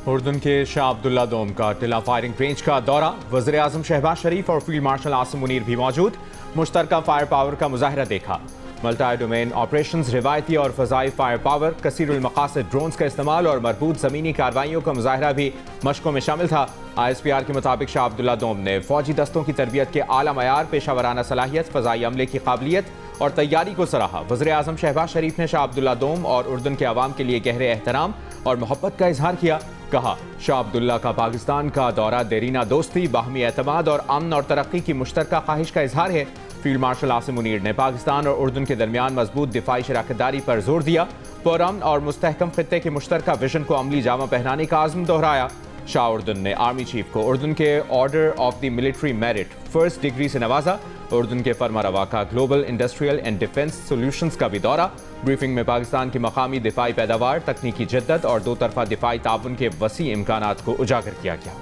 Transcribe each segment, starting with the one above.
उर्दन के शाह अब्दुल्ला दोम का टिला firing range का दौरा। वज़ीर आज़म शहबाज शरीफ और फील्ड मार्शल आसिम मुनीर भी मौजूद। मुश्तरका फायर पावर का मुजाहिरा देखा। मल्टी डोमेन ऑपरेशंस, रिवायती और फ़ज़ाई फायर पावर, कसीरुल मक़ासिद ड्रोन्स का इस्तेमाल और मरबूत ज़मीनी कार्रवाइयों का मुजाहिरा भी मशकों में शामिल था। ISPR के मुताबिक शाह अब्दुल्ला दोम ने फौजी दस्तों की तरबियत के आला मयार, पेशावराना सलाहियत, फ़ज़ाई अमले की काबिलियत और तैयारी को सराहा। वज़ीर आज़म शहबाज शरीफ ने शाह अब्दुल्ला दोम और उर्दन के अवाम के लिए गहरे एहतराम और मोहब्बत का इजहार किया। कहा, शाह अब्दुल्ला का पाकिस्तान का दौरा देरीना दोस्ती, बाहमी एतमाद और अमन और तरक्की की मुश्तरका ख्वाहिश का इजहार है। फील्ड मार्शल आसिम मुनीर ने पाकिस्तान और उर्दन के दरमियान मजबूत दिफाई शराकतदारी पर जोर दिया। पुरअमन और मुस्तहकम खित्ते के मुश्तरका विजन को अमली जामा पहनाने का आज़म दोहराया। शाह उर्दन ने आर्मी चीफ को उर्दन के order of the military merit first degree से नवाजा। उर्दन के फरमारवा का global industrial and defence solutions का भी दौरा। ब्रीफिंग में पाकिस्तान की मकामी दिफाई पैदावार, तकनीकी जिद्दत और दो तरफा दिफाई ताउन के वसी इम्कानात को उजागर किया गया।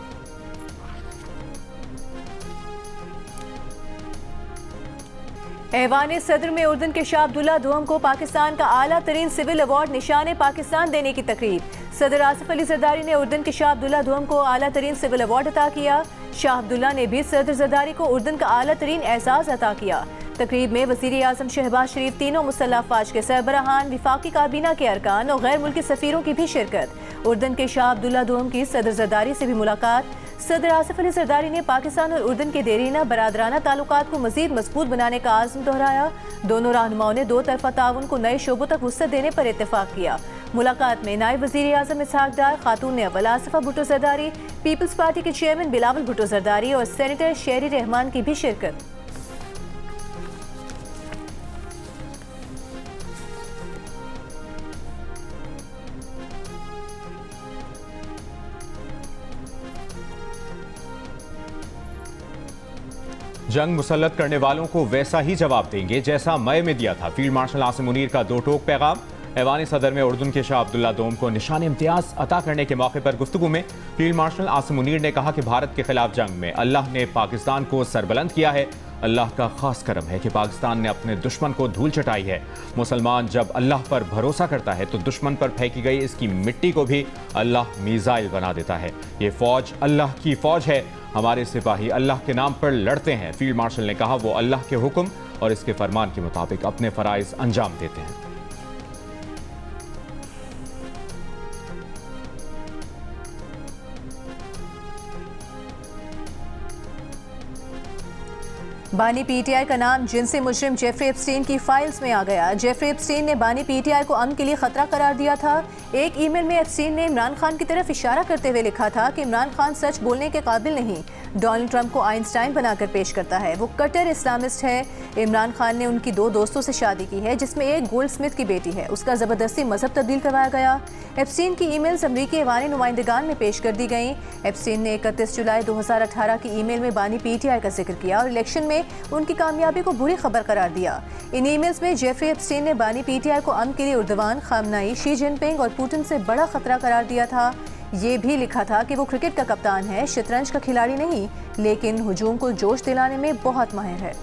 ऐवान सदर में उर्दन के शाह अब्दुल्ला दोम को पाकिस्तान का आला तरीन सिविल अवार्ड निशान पाकिस्तान देने की तकरीब। सदर आसिफ अली जरदारी ने उर्दन के शाह अब्दुल्ला दोम को आला तरीन सिविल अवार्ड अता किया। शाह अब्दुल्ला ने भी सदर जरदारी को उर्दन का आला तरीन एजाज अता किया। तकरीब में वज़ीर आज़म शहबाज शरीफ, तीनों मुसल्लह अफवाज के सरबराहान, विफाकी काबीना के अरकान और गैर मुल्की सफ़ीरों की भी शिरकत। उर्दन के शाह अब्दुल्ला दोम की सदर जरदारी से भी मुलाकात। सदर आसिफ अली जरदारी ने पाकिस्तान और उर्दन के देरीना बरादराना ताल्लुकात को मज़ीद मजबूत बनाने का आज़म दोहराया। दोनों रहनुमाओं ने दो तरफा ताउन को नए शोबों तक वुसअत देने पर इत्तेफाक किया। मुलाकात में नायब वज़ीर आज़म इसहाक डार, खातून अव्वल आसिफा भुट्टो जरदारी, पीपल्स पार्टी के चेयरमैन बिलावल भुट्टो जरदारी और सेनेटर शेरी रहमान की भी शिरकत। जंग मुसल्लत करने वालों को वैसा ही जवाब देंगे जैसा मई में दिया था। फील्ड मार्शल आसिम मुनीर का दो टोक पैगाम। ऐवान सदर में उर्दन के शाह अब्दुल्ला दोम को निशान इम्तियाज अता करने के मौके पर गुफ्तगू में फील्ड मार्शल आसिम मुनीर ने कहा कि भारत के खिलाफ जंग में अल्लाह ने पाकिस्तान को सरबलंद किया है। अल्लाह का खास करम है कि पाकिस्तान ने अपने दुश्मन को धूल चटाई है। मुसलमान जब अल्लाह पर भरोसा करता है तो दुश्मन पर फेंकी गई इसकी मिट्टी को भी अल्लाह मीज़ाइल बना देता है। ये फौज अल्लाह की फौज है। हमारे सिपाही अल्लाह के नाम पर लड़ते हैं। फील्ड मार्शल ने कहा, वो अल्लाह के हुक्म और इसके फरमान के मुताबिक अपने फ़राइज़ अंजाम देते हैं। बानी PTI का नाम जिनसी मुजरिम जेफरी एप्स्टीन की फाइल्स में आ गया। जेफरी एप्स्टीन ने बानी PTI को अमन के लिए खतरा करार दिया था। एक ईमेल में एप्स्टीन ने इमरान खान की तरफ इशारा करते हुए लिखा था कि इमरान खान सच बोलने के काबिल नहीं, डोनाल्ड ट्रंप को आइंस्टाइन बनाकर पेश करता है, वो कट्टर इस्लामिस्ट है। इमरान खान ने उनकी दो दोस्तों से शादी की है जिसमें एक गोल्ड स्मिथ की बेटी है, उसका ज़बरदस्ती मजहब तब्दील करवाया गया। एप्स्टीन की ईमेल्स अमरीकी ऐवानी नुमाइंदगान में पेश कर दी गईं। एप्स्टीन ने 31 जुलाई 2018 की ईमेल में बानी PTI का जिक्र किया और इलेक्शन में उनकी कामयाबी को बुरी खबर करार दिया। इन ईमेल्स में जेफरी एप्स्टीन ने बानी PTI को अमन के लिए उर्दवान, खामनाई, शी जिनपिंग और पुतिन से बड़ा खतरा करार दिया था। ये भी लिखा था कि वो क्रिकेट का कप्तान है, शतरंज का खिलाड़ी नहीं, लेकिन हुजूम को जोश दिलाने में बहुत माहिर है।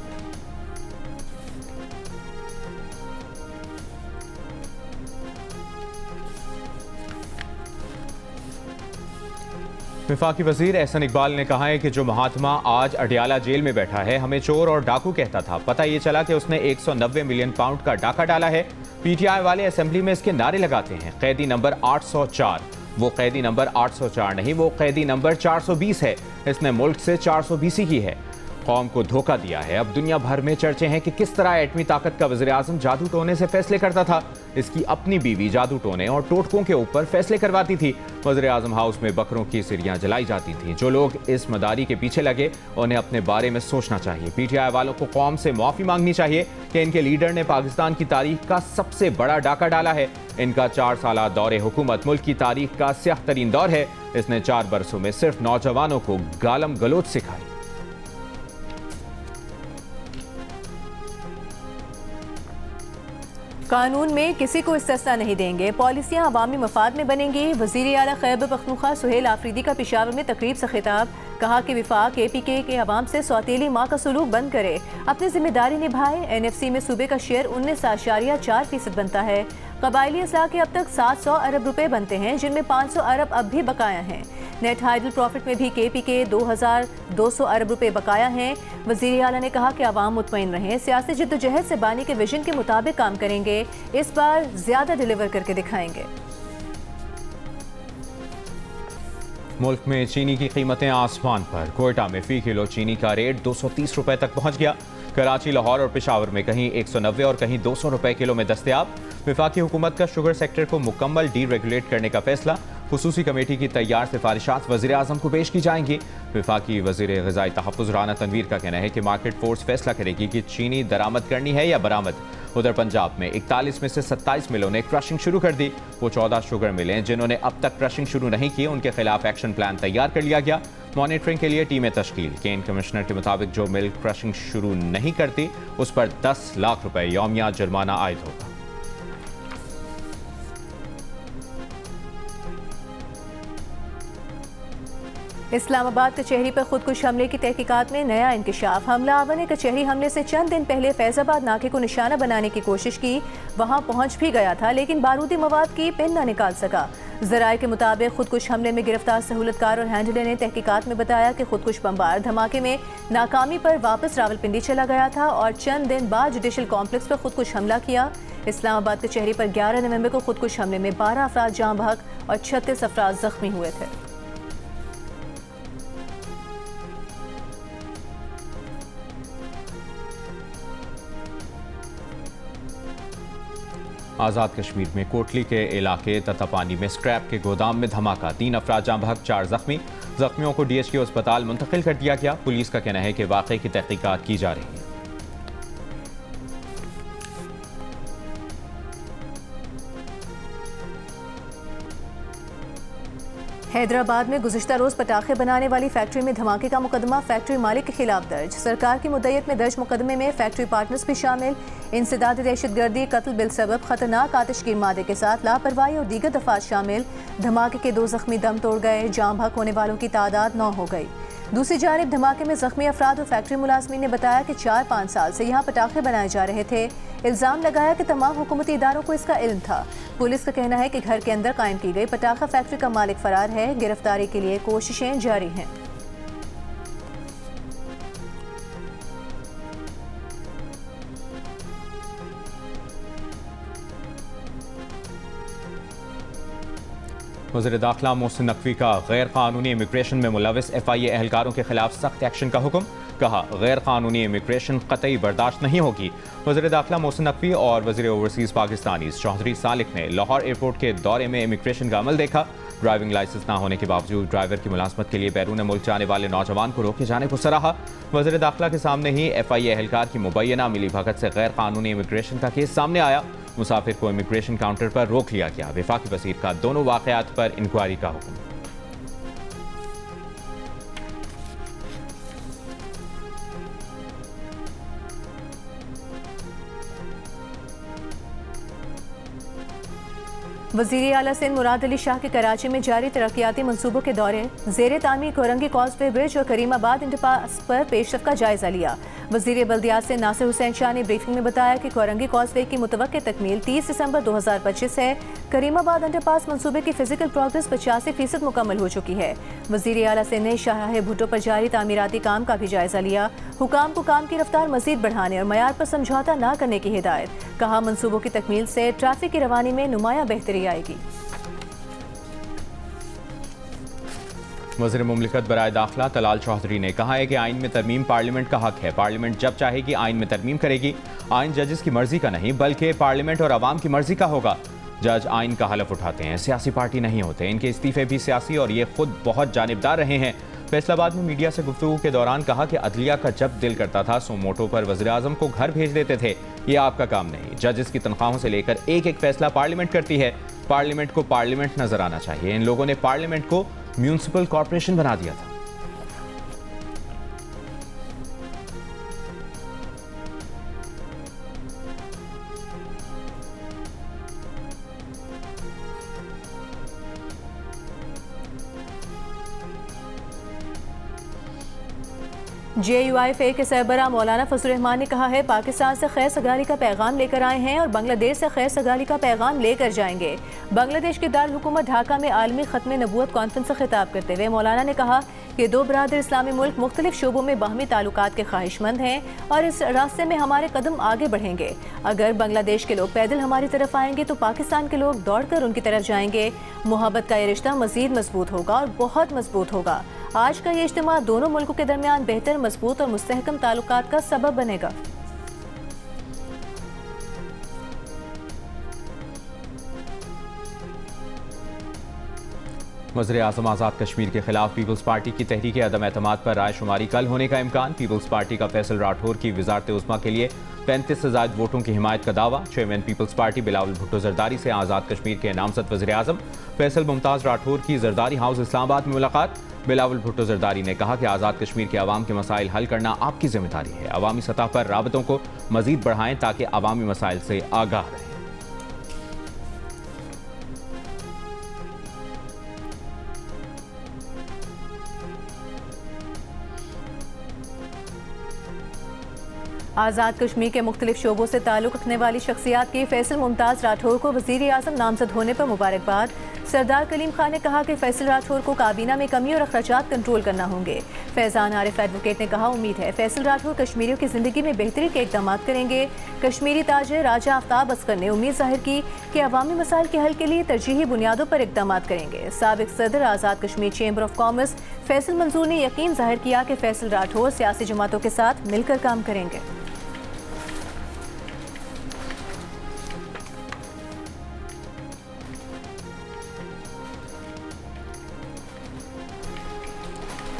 वफाकी वजीर एहसन इकबाल ने कहा है कि जो महात्मा आज अडियाला जेल में बैठा है हमें चोर और डाकू कहता था, पता ये चला कि उसने 190 मिलियन पाउंड का डाका डाला है। PTI वाले असेंबली में इसके नारे लगाते हैं। कैदी नंबर 804, वो कैदी नंबर 804 नहीं, वो कैदी नंबर 420 है। इसने मुल्क से 420 की है, कौम को धोखा दिया है। अब दुनिया भर में चर्चे हैं कि किस तरह एटमी ताकत का वज़ीर आज़म जादू टोने से फैसले करता था। इसकी अपनी बीवी जादू टोने और टोटकों के ऊपर फैसले करवाती थी। वज़ीर आज़म हाउस में बकरों की सिरियाँ जलाई जाती थीं। जो लोग इस मदारी के पीछे लगे उन्हें अपने बारे में सोचना चाहिए। PTI वालों को कौम से माफ़ी मांगनी चाहिए कि इनके लीडर ने पाकिस्तान की तारीख का सबसे बड़ा डाका डाला है। इनका 4 साल दौरे हुकूमत मुल्क की तारीख का स्याह तरीन दौर है। इसने 4 बरसों में सिर्फ नौजवानों को गालम गलोच सिखाई। कानून में किसी को इस्तिस्ना नहीं देंगे, पॉलिसियाँ अवामी मफाद में बनेंगी। वज़ीर आला खैबर पख्तूनख्वा सुहेल आफरीदी का पेशावर में तकरीब से खिताब। कहा कि विफाक APK के अवाम से सौतेली माँ का सलूक बंद करे, अपनी जिम्मेदारी निभाए। NFC में सूबे का शेयर 19.4% बनता है। कबायली असलाह के अब तक 700 अरब रुपए बनते हैं, जिनमें 500 अरब अब भी बकाया हैं। नेट हाइडल प्रॉफिट में भी KPK 2200 अरब रुपए बकाया हैं। वज़ीर आला ने कहा कि आवाम मुतमईन रहें, सियासी जद्दोजहद से बानी के विजन के मुताबिक काम करेंगे, इस बार ज्यादा डिलीवर करके दिखाएंगे। मुल्क में चीनी की कीमतें आसमान पर। कोयटा में फी किलो चीनी का रेट 230 रुपए तक पहुंच गया। कराची, लाहौर और पेशावर में कहीं 190 और कहीं 200 रुपए किलो में दस्तयाब। वफाकी हुकूमत का शुगर सेक्टर को मुकम्मल डीरेगुलेट करने का फैसला। खुसूसी कमेटी की तैयार सिफारिशात वज़ीर आज़म को पेश की जाएंगी। वफाकी वज़ीर ग़िज़ाई तहफ़्फ़ुज़ राना तनवीर का कहना है कि मार्केट फोर्स फैसला करेगी कि चीनी दरामद करनी है या बरामद। उधर पंजाब में 41 में से 27 मिलों ने क्रशिंग शुरू कर दी। वो 14 शुगर मिलें जिन्होंने अब तक क्रशिंग शुरू नहीं की, उनके खिलाफ एक्शन प्लान तैयार कर लिया गया। मॉनिटरिंग के लिए टीमें तश्कील। केन कमिश्नर के मुताबिक जो मिल क्रशिंग शुरू नहीं करती उस पर 10 लाख रुपए यौमिया जुर्माना आयद होगा। इस्लामाबाद कचहरी पर खुदकुश हमले की तहकीकात में नया इंकशाफ। हमलावर ने कचहरी हमले से चंद दिन पहले फैजाबाद नाके को निशाना बनाने की कोशिश की। वहां पहुंच भी गया था, लेकिन बारूदी मवाद की पिन न निकाल सका। ज़राए के मुताबिक खुदकुश हमले में गिरफ्तार सहूलतकार और हैंडलर ने तहकीकात में बताया कि खुदकुश बमबार धमाके में नाकामी पर वापस रावलपिंडी चला गया था और चंद दिन बाद जुडिशल कॉम्प्लेक्स पर खुदकुश हमला किया। इस्लामाबाद कचहरी पर 11 नवंबर को खुदकुश हमले में 12 अफराद जाँ बहक और 36 अफराद जख्मी हुए थे। आज़ाद कश्मीर में कोटली के इलाके ततापानी में स्क्रैप के गोदाम में धमाका। 3 अफराद जाँ बहक, 4 जख्मी। जख्मियों को DHQ अस्पताल मुंतकिल कर दिया गया। पुलिस का कहना है कि वाक़े की तहकीकात की जा रही है। हैदराबाद में गुज़िश्ता रोज़ पटाखे बनाने वाली फैक्ट्री में धमाके का मुकदमा फैक्ट्री मालिक के खिलाफ दर्ज। सरकार की मुद्दत में दर्ज मुकदमे में फैक्ट्री पार्टनर्स भी शामिल। इंसदाद दहशतगर्दी, कत्ल बिल सबब, खतरनाक आतिशगीर मादे के साथ लापरवाही और दीगर दफात शामिल। धमाके के 2 जख्मी दम तोड़ गए। जाँ बहक होने वालों की तादाद 9 हो गई। दूसरी जानिब धमाके में जख्मी अफराद और फैक्ट्री मुलाजमीन ने बताया कि 4-5 साल से यहाँ पटाखे बनाए जा रहे थे। इल्ज़ाम लगाया कि तमाम हुकूमती इदारों को इसका इल्म था। पुलिस का कहना है कि घर के अंदर कायम की गई पटाखा फैक्ट्री का मालिक फरार है। गिरफ्तारी के लिए कोशिशें जारी हैं। वज़ीर दाखिला मोहसिन नकवी का गैर कानूनी इमिग्रेशन में मुलविस FIA एहलकारों के खिलाफ सख्त एक्शन का हुक्म। कहा, गैर कानूनी इमिग्रेशन कतई बर्दाश्त नहीं होगी। वज़ीर दाखिला मोहसिन नकवी और वज़ीर ओवरसीज़ पाकिस्तानी चौधरी सालिक ने लाहौर एयरपोर्ट के दौरे में इमिग्रेशन का अमल देखा। ड्राइविंग लाइसेंस न होने के बावजूद ड्राइवर की मुलाजमत के लिए बैरून मुल्क जाने वाले नौजवान को रोके जाने को सराहा। वज़ीर दाखिला के सामने ही FIA एहलकार की मुबैना मिली भगत से गैर कानूनी इमिग्रेशन का केस सामने आया। मुसाफिर को इमिग्रेशन काउंटर पर रोक लिया गया। वफाकी वज़ीर का दोनों वाक़यात पर इंक्वायरी का हुक्म। वज़ीर आला सिंध मुराद अली शाह के कराची में जारी तरक्याती मनसूबों के दौरे ज़ेरे तामीर कोरंगी कॉजवे ब्रिज और करीमाबाद इंटरपास पर पेशरफ का जायजा लिया। वज़ीर बल्दियात से नासिर हुसैन शाह ने ब्रीफिंग में बताया कि कोरंगी कॉजवे की मुतवक्किल तकमील 30 दिसंबर 2025 है। करीमाबाद अंडरपास मनसूबे की फिजिकल प्रोग्रेस 85% मुकम्मल हो चुकी है। वज़ीर आला सिंध ने शाह भुट्टो पर जारी तामीराती काम का भी जायजा लिया। हुकाम को काम की रफ्तार मजीद बढ़ाने और मयार पर समझौता न करने की हिदायत। कहा, मनसूबों की तकमील से ट्रैफिक की रवानी में नुमाया बेहतरी आएगी। वज़ीर मुमलिकत बराए दाखिला तलाल चौधरी ने कहा है कि आइन में तरमीम पार्लियामेंट का हक है। पार्लियामेंट जब चाहेगी आइन में तरमीम करेगी। आइन जजेस की मर्जी का नहीं बल्कि पार्लियामेंट और आवाम की मर्जी का होगा। जज आइन का हलफ उठाते हैं, सियासी पार्टी नहीं होते। इनके इस्तीफे भी सियासी और ये खुद बहुत जानिबदार रहे हैं। फैसलाबाद में मीडिया से गुफ्तगू के दौरान कहा कि अदलिया का जब दिल करता था सो मोटो पर वज़ीर आज़म को घर भेज देते थे। ये आपका काम नहीं। जजेस की तनख्वाहों से लेकर एक एक फैसला पार्लियामेंट करती है। पार्लियामेंट को पार्लियामेंट नजर आना चाहिए। इन लोगों ने पार्लियामेंट को म्यूनिसिपल कॉर्पोरेशन बना दिया था। JUIFA के सरबराह मौलाना फजल रहमान ने कहा है पाकिस्तान से खैर सगाली का पैगाम लेकर आए हैं और बांग्लादेश से खैर सगाली का पैगाम लेकर जाएंगे। बांग्लादेश के दारुल हुकूमत ढाका में आलमी खत्म नबूवत कॉन्फ्रेंस से खिताब करते हुए मौलाना ने कहा कि दो बरादर इस्लामी मुल्क मुख्तलिफ शोबों में बाहमी ताल्लुकात के ख्वाहिशमंद हैं और इस रास्ते में हमारे कदम आगे बढ़ेंगे। अगर बांग्लादेश के लोग पैदल हमारी तरफ आएंगे तो पाकिस्तान के लोग दौड़कर उनकी तरफ जाएंगे। मोहब्बत का ये रिश्ता मजीद मजबूत होगा और बहुत मजबूत होगा। आज का ये इज्तिमा दोनों मुल्कों के दरमियान बेहतर, मजबूत और मुस्तहकम ताल्लुकात का सबब बनेगा। वज़ीर-ए-आज़म आज़ाद कश्मीर के खिलाफ पीपल्स पार्टी की तहरीक अदम एतमाद पर रायशुमारी कल होने का इम्कान। पीपल्स पार्टी का फैसल राठौर की वज़ारत उज़्मा के लिए 35 से ज़ायद वोटों की हिमायत का दावा। Chairman peoples party Bilawal Bhutto Zardari से आज़ाद कश्मीर के नामजद वज़ीर-ए-आज़म फैसल मुमताज़ राठौर की जरदारी हाउस इस्लामाबाद में मुलाकात। बिलावल भुट्टो जरदारी ने कहा कि आज़ाद कश्मीर के अवाम के मसाइल हल करना आपकी जिम्मेदारी है। अवामी सतह पर राबतों को मजीद बढ़ाएं ताकि अवामी मसाइल से आगाह रहें। आज़ाद कश्मीर के मुख्तलिफ शोबों से ताल्लुक़ रखने वाली शख्सियात की फैसल मुमताज़ राठौर को वज़ीर-ए-आज़म नामजद होने पर मुबारकबाद। सरदार कलीम खान ने कहा कि फैसल राठौर को काबीना में कमी और अखराजात कंट्रोल करना होंगे। फैज़ान आरिफ एडवोकेट ने कहा उम्मीद है फैसल राठौर कश्मीरियों की ज़िंदगी में बेहतरी के इक़दाम करेंगे। कश्मीरी ताजिर राजा आफ्ताब अस्कर ने उम्मीद जाहिर की कि अवामी मसाइल के हल के लिए तरजीही बुनियादों पर इक़दाम करेंगे। साबिक़ सदर Azad Kashmir Chamber of Commerce Faisal Manzoor ने यकीन जाहिर किया कि फैसल राठौर सियासी जमातों के साथ मिलकर काम करेंगे।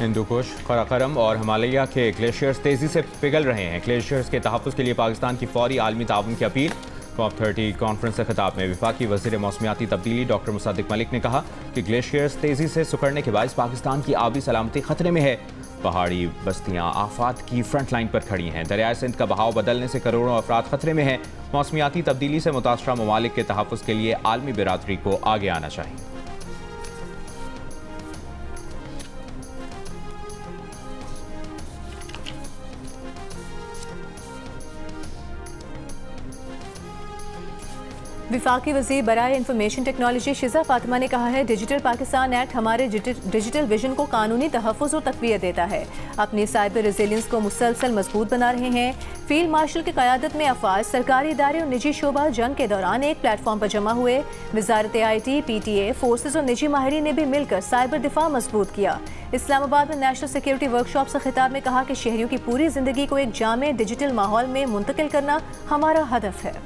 हिंदू कुश, कराकरम और हिमालय के ग्लेशियर्स तेजी से पिघल रहे हैं। ग्लेशियर्स के तहफ़्फ़ुज़ के लिए पाकिस्तान की फौरी आलमी ताउन की अपील। COP30 कॉन्फ्रेंस से खिताब में वफाकी वज़ीर मौसमियाती तब्दीली डॉक्टर मुसद्दिक मलिक ने कहा कि ग्लेशियर्स तेजी से सिकुड़ने के बायस पाकिस्तान की आबी सलामती खतरे में है। पहाड़ी बस्तियाँ आफात की फ्रंट लाइन पर खड़ी हैं। दरियाए सिंध का बहाव बदलने से करोड़ों अफराद खतरे में हैं। मौसमियाती तब्दीली से मुतासरा ममालिक के तहफ़्फ़ुज़ के लिए आलमी बिरादरी को आगे आना चाहिए। विफाकी वज़ीर बराए इंफॉर्मेशन टेक्नोलॉजी शिज़ा फातिमा ने कहा है डिजिटल पाकिस्तान एक्ट हमारे डिजिटल विजन को कानूनी तहफ़्फ़ुज़ और तक़वियत देता है। अपनी साइबर रेजिलियंस को मुसलसल मजबूत बना रहे हैं। फील्ड मार्शल की क़यादत में अफवाज, सरकारी इदारे और निजी शोबा जंग के दौरान एक प्लेटफॉर्म पर जमा हुए। वज़ारत IT, PTA, फोर्सेज और निजी माहिरीन ने भी मिलकर साइबर दिफा मजबूत किया। इस्लामाबाद में नेशनल सिक्योरिटी वर्कशॉप से खिताब में कहा कि शहरियों की पूरी ज़िंदगी को एक जामे डिजिटल माहौल में मुंतकिल करना हमारा हदफ है।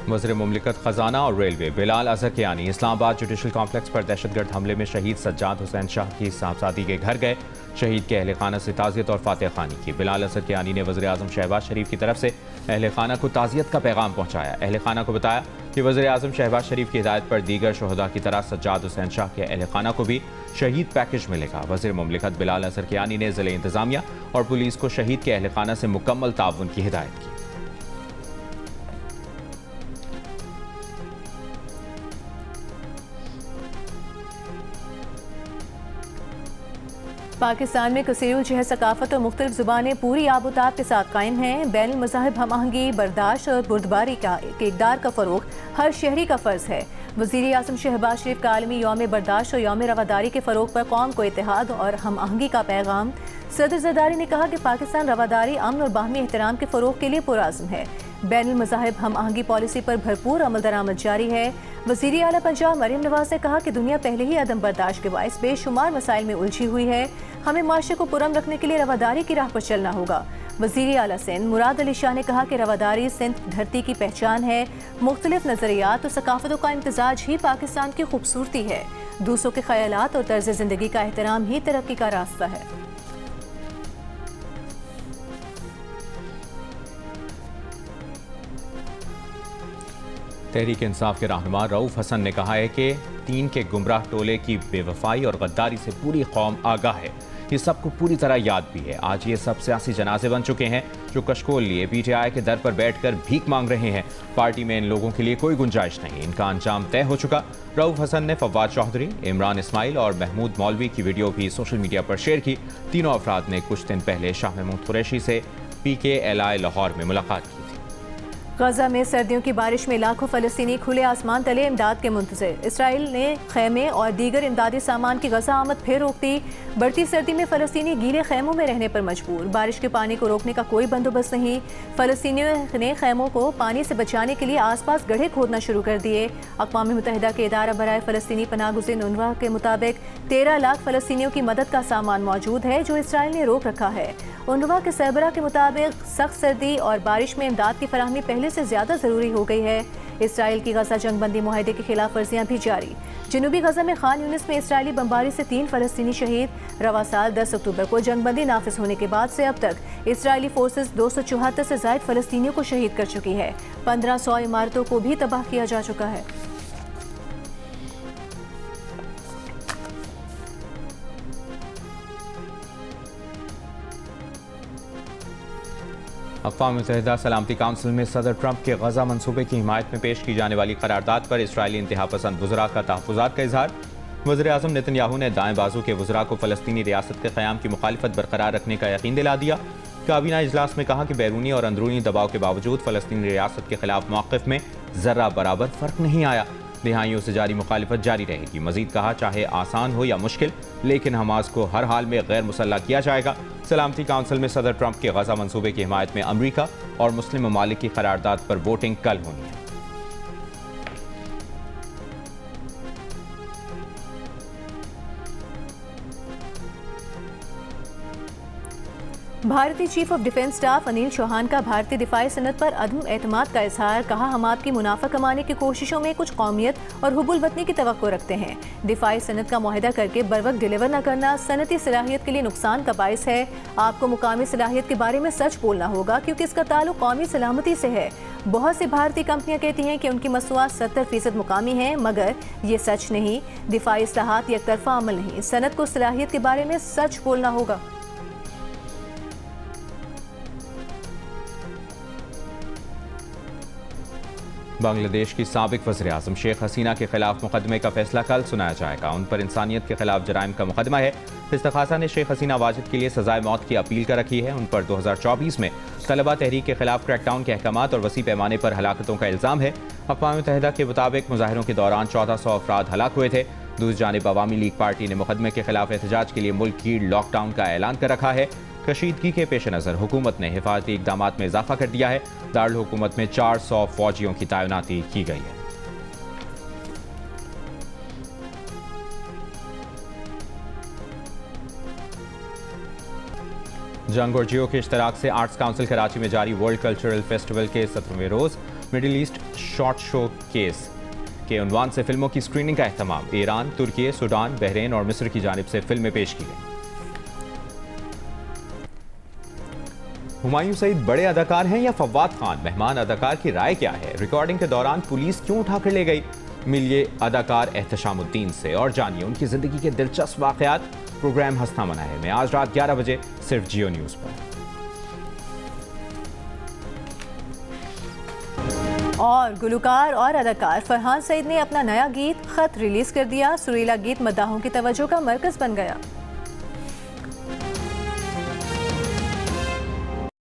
वज़ीर मुमलिकत ख़जाना और railway Bilal Azhar Kiani Islamabad judicial complex पर दहशतगर्द हमले में शहीद सज्जाद हुसैन शाह की साहबजादी के घर गए। शहीद के अहल खाना से ताज़ियत और फातह खानी की। बिलाल अज़हरकियानी ने वज़ीर-ए-आज़म शहबाज शरीफ की तरफ से अहल खाना को ताज़ियत का पैगाम पहुँचाया। अहल खाना को बताया कि वज़ीर-ए-आज़म शहबाज शरीफ की हिदायत पर दीगर शहदा की तरह सज्जाद हुसैन शाह के अहल खाना को भी शहीद पैकेज मिलेगा। वज़ीर मुमलिकत बिलाल अज़हरकियानी ने ज़िले इंतज़ामिया और पुलिस को शहीद के अहल खाना से मुकम्मल ताउन की हिदायत की। पाकिस्तान में कसीरुल जहर सकाफत और मुख्तलिफ ज़ुबानें पूरी आबोताब के साथ कायम हैं। बैनुल मज़ाहिब हम आहंगी, बर्दाश्त और बुर्दबारी का इक़दार का फ़रोग़ हर शहरी का फ़र्ज़ है। वज़ीर-ए-आज़म शहबाज शरीफ का आलमी यौम बर्दाश्त और यौम रवादारी के फ़रोग़ पर कौम को इत्तेहाद और हम आहंगी का पैगाम। सदर ज़रदारी ने कहा कि पाकिस्तान रवादारी, अमन और बाहमी एहतराम के फ़रोग़ के लिए पुरअज़्म है। बैनुल मज़ाहिब हम आहंगी पॉलिसी पर भरपूर अमल दरामद जारी है। वज़ीर आला पंजाब मरीम नवाज़ ने कहा कि दुनिया पहले ही अदम बर्दाश्त के बायस बेशुमार मसाइल में उलझी हुई है। हमें माशरे को पुरअमन रखने के लिए रवादारी की राह पर चलना होगा। वज़ीर आला सिंध मुराद अली शाह ने कहा कि रवादारी सिंध धरती की पहचान है। मुख्तलिफ नज़रियात और सकाफ़तों का इम्तिज़ाज ही पाकिस्तान की खूबसूरती है। दूसरों के ख्यालात और तर्ज़ ज़िंदगी का एहतराम ही तरक्की का रास्ता है। तहरीक इंसाफ के रहनुमा रऊफ हसन ने कहा है कि तीन के गुमराह टोले की बेवफाई और गद्दारी से पूरी कौम आगाह है। ये सबको पूरी तरह याद भी है। आज ये सब सियासी जनाजे बन चुके हैं जो कशकोल लिए PTI के दर पर बैठकर भीख मांग रहे हैं। पार्टी में इन लोगों के लिए कोई गुंजाइश नहीं, इनका अंजाम तय हो चुका। रऊफ हसन ने फवाद चौधरी, इमरान इस्माइल और महमूद मौलवी की वीडियो भी सोशल मीडिया पर शेयर की। तीनों अफराद ने कुछ दिन पहले शाह महमूद कुरैशी से PKLI लाहौर में मुलाकात की। गजा में सर्दियों की बारिश में लाखों फलस्तीनी खुले आसमान तले इमदाद के मुंतज़िर। इसराइल ने खैमे और दीगर इमदादी सामान की गजा आमद फिर रोक दी। बढ़ती सर्दी में फलस्तीनी गीले खैमों में रहने पर मजबूर। बारिश के पानी को रोकने का कोई बंदोबस्त नहीं। फलस्तीनियों ने खैमों को पानी से बचाने के लिए आसपास गड्ढे खोदना शुरू कर दिए। अक़वाम मुत्तहिदा के इदारा बराए फ़लस्तीनी पनाहगुज़ीन UNRWA के मुताबिक 13 लाख फलस्तीनियों की मदद का सामान मौजूद है जो इसराइल ने रोक रखा है। UNRWA के सरबराह के मुताबिक सख्त सर्दी और बारिश में इमदाद की फराहमी पहले से ज़्यादा ज़रूरी हो गई है। इसराइल की गजा जंगबंदी मुआहदे की खिलाफ वर्जियाँ भी जारी। जनूबी गजा में खान यूनिस में इसराइली बमबारी से 3 फलस्तीनी शहीद। रवा साल 10 अक्टूबर को जंगबंदी नाफिज होने के बाद से अब तक इसराइली फोर्सेस 274 से ज़ायद फलस्तीनियों को शहीद कर चुकी है। 1500 इमारतों को भी तबाह किया जा चुका है। अक़वाम मुत्तहिदा सलामती काउंसिल में सदर ट्रंप के गजा मनसूबे की हिमायत में पेश की जाने वाली करारदाद पर इसराइली इंतहा पसंद वज़रा का तहफ़्फ़ुज़ात का इजहार। वज़ीर-ए-आज़म नेतन्याहू ने दाएं बाजू के वज़रा को फ़लस्तीनी रियासत के क़याम की मुखालिफत बरकरार रखने का यकीन दिला दिया। काबीना इजलास में कहा कि बैरूनी और अंदरूनी दबाव के बावजूद फ़लस्तीनी रियासत के खिलाफ मौक़िफ़ में ज़र्रा बराबर फ़र्क नहीं आया। दिहाइयों से जारी मुखालिफत जारी रहेगी। मज़ीद कहा, चाहे आसान हो या मुश्किल, लेकिन हमास को हर हाल में गैर मुसल्लह किया जाएगा। सलामती काउंसिल में सदर ट्रंप के गजा मनसूबे की हिमायत में अमरीका और मुस्लिम ममालिक की करारदाद पर वोटिंग कल होनी है। भारतीय chief of defence staff Anil Chauhan का भारतीय दिफाई सनत पर अदम एतमाद का इजहार। कहा, हम आपकी मुनाफा कमाने की कोशिशों में कुछ कौमियत और हुबुल वतनी की तवक्को रखते हैं। दिफाई सनत का मुआहदा करके बर वक्त डिलीवर न करना सनती सलाहियत के लिए नुकसान का बाइस है। आपको मुकामी सलाहियत के बारे में सच बोलना होगा क्योंकि इसका ताल्लुक कौमी सलामती से है। बहुत सी भारतीय कंपनियां कहती हैं कि उनकी मसनूआत 70% मुकामी है, मगर ये सच नहीं। दिफाई इस्लाहात एक तरफा अमल नहीं। सनत को सलाहियत के बारे में सच बोलना होगा। बांग्लादेश की साबिक वज़ीर-ए-आज़म शेख हसीना के खिलाफ मुकदमे का फैसला कल सुनाया जाएगा। उन पर इंसानियत के खिलाफ जराइम का मुकदमा है। इस्तखासा ने शेख हसीना वाजिद के लिए सजाए मौत की अपील कर रखी है। उन पर 2024 में तलबा तहरीक के खिलाफ क्रैकडाउन के अहकामात और वसी पैमाने पर हलाकतों का इल्ज़ाम है। अक़वाम मुत्तहिदा के मुताबिक मुजाहिरों के दौरान 1400 अफराद हलाक हुए थे। दूसरी जानिब अवामी लीग पार्टी ने मुकदमे के खिलाफ एहतजाज के लिए मुल्क की लॉकडाउन का ऐलान कर रखा है। कशीदगी के पेश नज़र हुकूमत ने हिफाजती इक़दाम में इजाफा कर दिया है। दारुल हुकूमत में 400 फौजियों की तैनाती की गई है। जंग और जियो के इश्तराक से आर्ट्स काउंसिल कराची में जारी वर्ल्ड कल्चरल फेस्टिवल के 17वें रोज़ Middle East short showcase के उन्वान से फिल्मों की स्क्रीनिंग का एहतमाम। ईरान, तुर्की, सूडान, बहरीन और मिस्र की जानिब से फिल्में पेश की गई। हुमायूं सईद बड़े अदाकार हैं या फवाद खान? मेहमान अदाकार की राय क्या है? रिकॉर्डिंग के दौरान पुलिस क्यों उठाकर ले गई? मिलिए अदाकार एहतशामुद्दीन से और जानिए उनकी जिंदगी के दिलचस्प वाकयात। प्रोग्राम हंसना मना है में आज रात 11 बजे सिर्फ जियो न्यूज़ पर। और गुलकार और अदाकार फरहान सईद ने अपना नया गीत खत रिलीज कर दिया। सुरीला गीत मद्दाहों की तवज्जो का मरकज बन गया।